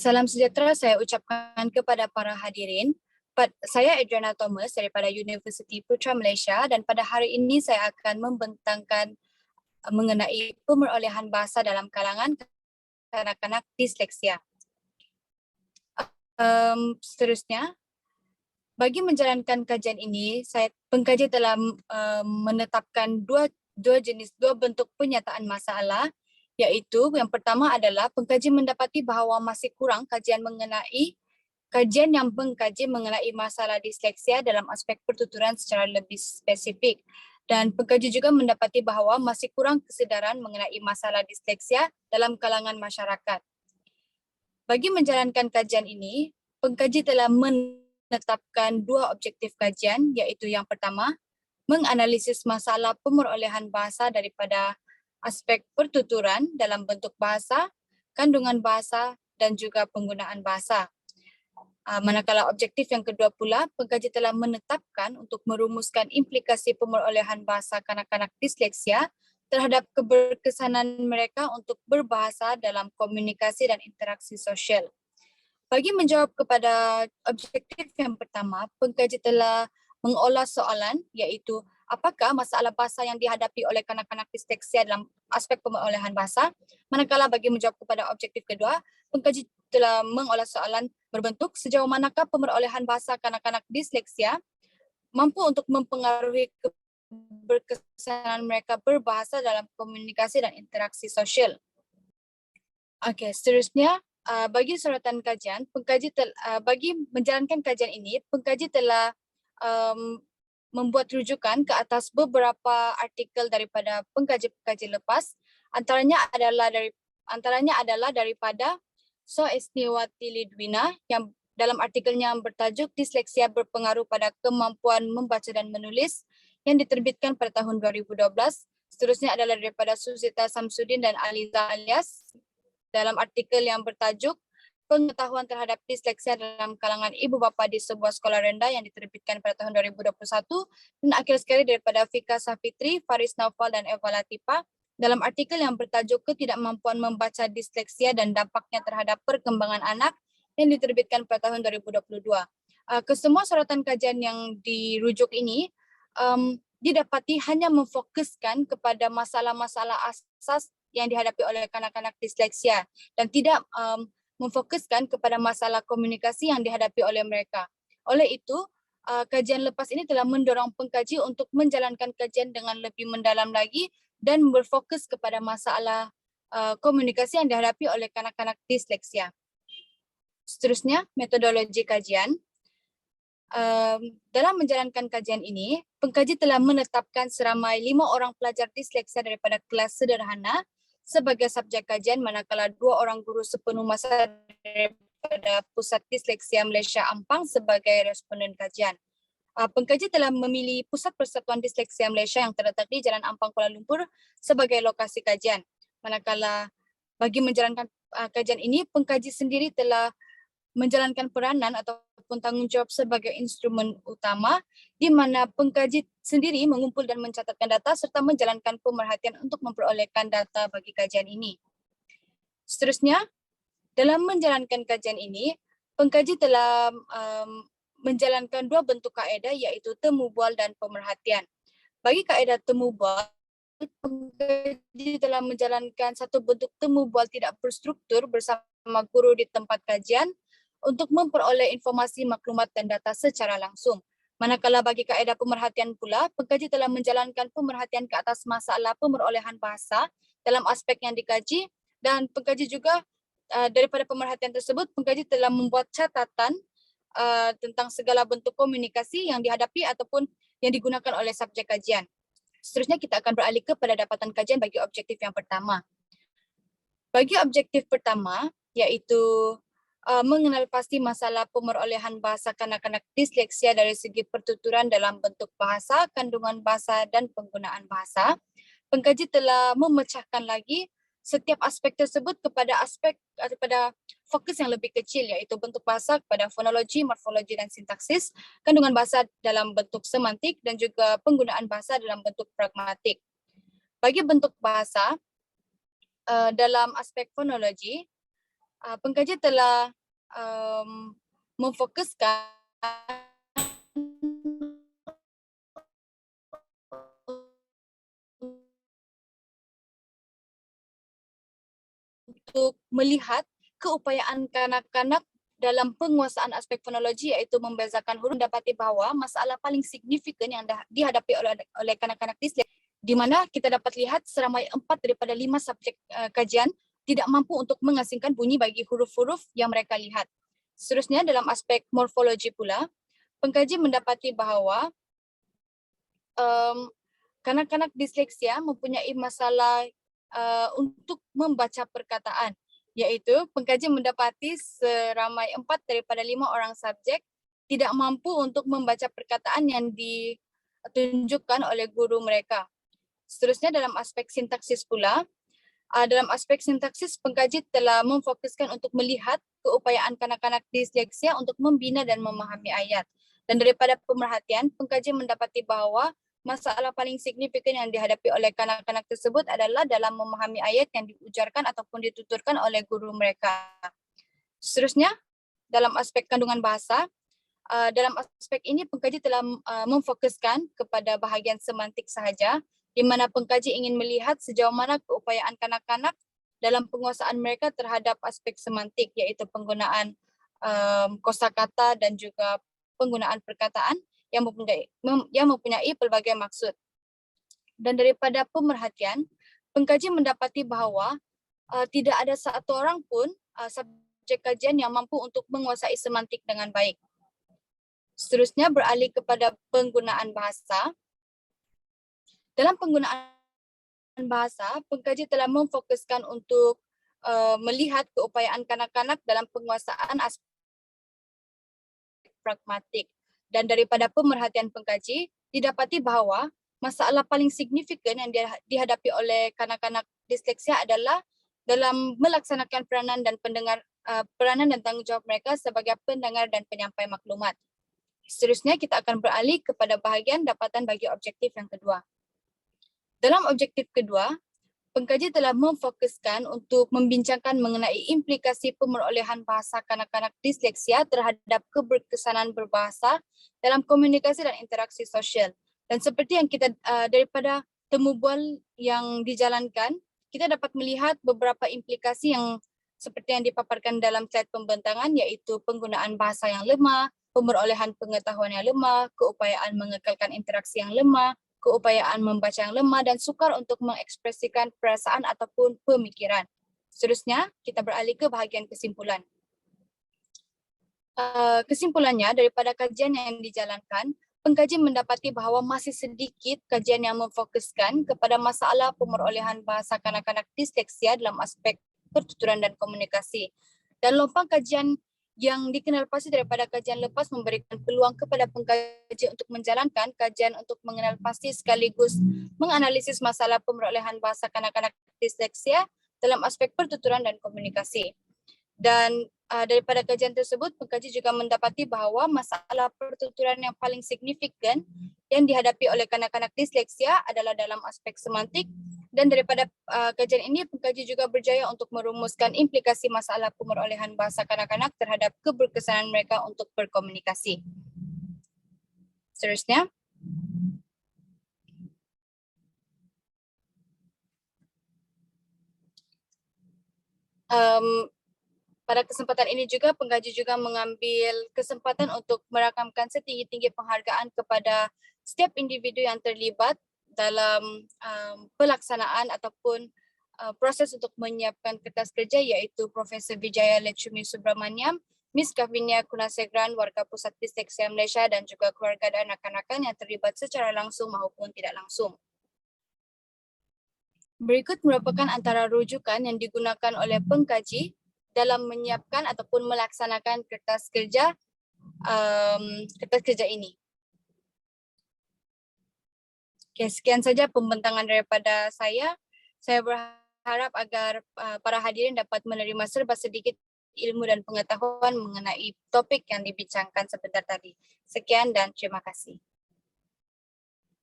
Salam sejahtera saya ucapkan kepada para hadirin. Saya Adriana Thomas daripada Universiti Putra Malaysia dan pada hari ini saya akan membentangkan mengenai pemerolehan bahasa dalam kalangan kanak-kanak disleksia. Seterusnya, bagi menjalankan kajian ini, pengkaji telah menetapkan dua bentuk penyataan masalah, iaitu yang pertama adalah pengkaji mendapati bahawa masih kurang kajian yang mengkaji mengenai masalah disleksia dalam aspek pertuturan secara lebih spesifik. Dan pengkaji juga mendapati bahawa masih kurang kesedaran mengenai masalah disleksia dalam kalangan masyarakat. Bagi menjalankan kajian ini, pengkaji telah menetapkan dua objektif kajian, iaitu yang pertama, menganalisis masalah pemerolehan bahasa daripada aspek pertuturan dalam bentuk bahasa, kandungan bahasa dan juga penggunaan bahasa. Manakala objektif yang kedua pula, pengkaji telah menetapkan untuk merumuskan implikasi pemerolehan bahasa kanak-kanak disleksia terhadap keberkesanan mereka untuk berbahasa dalam komunikasi dan interaksi sosial. Bagi menjawab kepada objektif yang pertama, pengkaji telah mengolah soalan, iaitu apakah masalah bahasa yang dihadapi oleh kanak-kanak disleksia dalam aspek pemerolehan bahasa. Manakala bagi menjawab kepada objektif kedua, pengkaji telah mengolah soalan berbentuk sejauh manakah pemerolehan bahasa kanak-kanak disleksia mampu untuk mempengaruhi keberkesanan mereka berbahasa dalam komunikasi dan interaksi sosial. Okey, seterusnya, bagi sorotan kajian, bagi menjalankan kajian ini, pengkaji telah membuat rujukan ke atas beberapa artikel daripada pengkaji-pengkaji lepas, antaranya adalah daripada So Esniwati Lidwina yang dalam artikelnya yang bertajuk Disleksia Berpengaruh pada Kemampuan Membaca dan Menulis yang diterbitkan pada tahun 2012. Seterusnya adalah daripada Suzita Samsudin dan Aliza Alias dalam artikel yang bertajuk Pengetahuan terhadap Disleksia dalam kalangan ibu bapa di sebuah sekolah rendah yang diterbitkan pada tahun 2021, dan akhir sekali daripada Fika Safitri, Faris Naufal dan Eva Latifa dalam artikel yang bertajuk Ketidakmampuan Membaca Disleksia dan Dampaknya Terhadap Perkembangan Anak yang diterbitkan pada tahun 2022. Kesemua sorotan kajian yang dirujuk ini didapati hanya memfokuskan kepada masalah-masalah asas yang dihadapi oleh kanak-kanak disleksia dan tidak memfokuskan kepada masalah komunikasi yang dihadapi oleh mereka. Oleh itu, kajian lepas ini telah mendorong pengkaji untuk menjalankan kajian dengan lebih mendalam lagi dan berfokus kepada masalah komunikasi yang dihadapi oleh kanak-kanak disleksia. Seterusnya, metodologi kajian. Dalam menjalankan kajian ini, pengkaji telah menetapkan seramai 5 orang pelajar disleksia daripada kelas sederhana sebagai subjek kajian, manakala 2 orang guru sepenuh masa daripada Pusat Disleksia Malaysia Ampang sebagai responden kajian. Pengkaji telah memilih Pusat Persatuan Disleksia Malaysia yang terletak di Jalan Ampang, Kuala Lumpur sebagai lokasi kajian. Manakala bagi menjalankan kajian ini, pengkaji sendiri telah menjalankan peranan ataupun tanggungjawab sebagai instrumen utama di mana pengkaji sendiri mengumpul dan mencatatkan data serta menjalankan pemerhatian untuk memperolehkan data bagi kajian ini. Seterusnya, dalam menjalankan kajian ini, pengkaji telah menjalankan 2 bentuk kaedah, iaitu temu bual dan pemerhatian. Bagi kaedah temu bual, pengkaji telah menjalankan satu bentuk temu bual tidak berstruktur bersama guru di tempat kajian untuk memperoleh informasi, maklumat dan data secara langsung. Manakala bagi kaedah pemerhatian pula, pengkaji telah menjalankan pemerhatian ke atas masalah pemerolehan bahasa dalam aspek yang dikaji, dan pengkaji juga daripada pemerhatian tersebut, pengkaji telah membuat catatan tentang segala bentuk komunikasi yang dihadapi ataupun yang digunakan oleh subjek kajian. Seterusnya kita akan beralih kepada dapatan kajian bagi objektif yang pertama. Bagi objektif pertama, iaitu mengenal pasti masalah pemerolehan bahasa kanak-kanak disleksia dari segi pertuturan dalam bentuk bahasa, kandungan bahasa dan penggunaan bahasa, pengkaji telah memecahkan lagi setiap aspek tersebut kepada fokus yang lebih kecil, iaitu bentuk bahasa kepada fonologi, morfologi dan sintaksis, kandungan bahasa dalam bentuk semantik dan juga penggunaan bahasa dalam bentuk pragmatik. Bagi bentuk bahasa dalam aspek fonologi, pengkaji telah memfokuskan untuk melihat keupayaan kanak-kanak dalam penguasaan aspek fonologi, iaitu membezakan huruf, mendapati bahawa masalah paling signifikan yang dihadapi oleh kanak-kanak disleksia, di mana kita dapat lihat seramai 4 daripada 5 subjek kajian tidak mampu untuk mengasingkan bunyi bagi huruf-huruf yang mereka lihat. Seterusnya, dalam aspek morfologi pula, pengkaji mendapati bahawa kanak-kanak disleksia mempunyai masalah untuk membaca perkataan, iaitu pengkaji mendapati seramai 4 daripada 5 orang subjek tidak mampu untuk membaca perkataan yang ditunjukkan oleh guru mereka. Seterusnya, dalam aspek sintaksis pula, dalam aspek sintaksis, pengkaji telah memfokuskan untuk melihat keupayaan kanak-kanak disleksia untuk membina dan memahami ayat. Dan daripada pemerhatian, pengkaji mendapati bahawa masalah paling signifikan yang dihadapi oleh kanak-kanak tersebut adalah dalam memahami ayat yang diujarkan ataupun dituturkan oleh guru mereka. Seterusnya, dalam aspek kandungan bahasa, dalam aspek ini pengkaji telah memfokuskan kepada bahagian semantik sahaja, di mana pengkaji ingin melihat sejauh mana keupayaan kanak-kanak dalam penguasaan mereka terhadap aspek semantik, iaitu penggunaan kosakata dan juga penggunaan perkataan yang mempunyai pelbagai maksud. Dan daripada pemerhatian, pengkaji mendapati bahawa tidak ada satu orang pun subjek kajian yang mampu untuk menguasai semantik dengan baik. Seterusnya, beralih kepada penggunaan bahasa. Dalam penggunaan bahasa, pengkaji telah memfokuskan untuk melihat keupayaan kanak-kanak dalam penguasaan aspek pragmatik. Dan daripada pemerhatian pengkaji, didapati bahawa masalah paling signifikan yang dihadapi oleh kanak-kanak disleksia adalah dalam melaksanakan peranan dan tanggungjawab mereka sebagai pendengar dan penyampai maklumat. Seterusnya, kita akan beralih kepada bahagian dapatan bagi objektif yang kedua. Dalam objektif kedua, pengkaji telah memfokuskan untuk membincangkan mengenai implikasi pemerolehan bahasa kanak-kanak disleksia terhadap keberkesanan berbahasa dalam komunikasi dan interaksi sosial. Dan seperti yang kita daripada temu bual yang dijalankan, kita dapat melihat beberapa implikasi yang seperti yang dipaparkan dalam slide pembentangan, iaitu penggunaan bahasa yang lemah, pemerolehan pengetahuan yang lemah, keupayaan mengekalkan interaksi yang lemah, keupayaan membaca yang lemah, dan sukar untuk mengekspresikan perasaan ataupun pemikiran. Seterusnya, kita beralih ke bahagian kesimpulan. Kesimpulannya, daripada kajian yang dijalankan, pengkaji mendapati bahawa masih sedikit kajian yang memfokuskan kepada masalah pemerolehan bahasa kanak-kanak disleksia dalam aspek pertuturan dan komunikasi. Dan lompang kajian yang dikenal pasti daripada kajian lepas memberikan peluang kepada pengkaji untuk menjalankan kajian untuk mengenal pasti sekaligus menganalisis masalah pemerolehan bahasa kanak-kanak disleksia dalam aspek pertuturan dan komunikasi. Dan daripada kajian tersebut, pengkaji juga mendapati bahawa masalah pertuturan yang paling signifikan yang dihadapi oleh kanak-kanak disleksia adalah dalam aspek semantik. Dan daripada kajian ini, pengkaji juga berjaya untuk merumuskan implikasi masalah pemerolehan bahasa kanak-kanak terhadap keberkesanan mereka untuk berkomunikasi. Seterusnya, pada kesempatan ini juga, pengkaji juga mengambil kesempatan untuk merakamkan setinggi-tinggi penghargaan kepada setiap individu yang terlibat dalam pelaksanaan ataupun proses untuk menyiapkan kertas kerja, iaitu Profesor Wijaya Lechumi Subramaniam, Miss Kavinia Kunasegran, Warga Pusat Disleksia Malaysia, dan juga keluarga dan rakan-rakan yang terlibat secara langsung maupun tidak langsung. Berikut merupakan antara rujukan yang digunakan oleh pengkaji dalam menyiapkan ataupun melaksanakan kertas kerja ini. Okay, sekian saja pembentangan daripada saya. Saya berharap agar para hadirin dapat menerima serba sedikit ilmu dan pengetahuan mengenai topik yang dibincangkan sebentar tadi. Sekian dan terima kasih.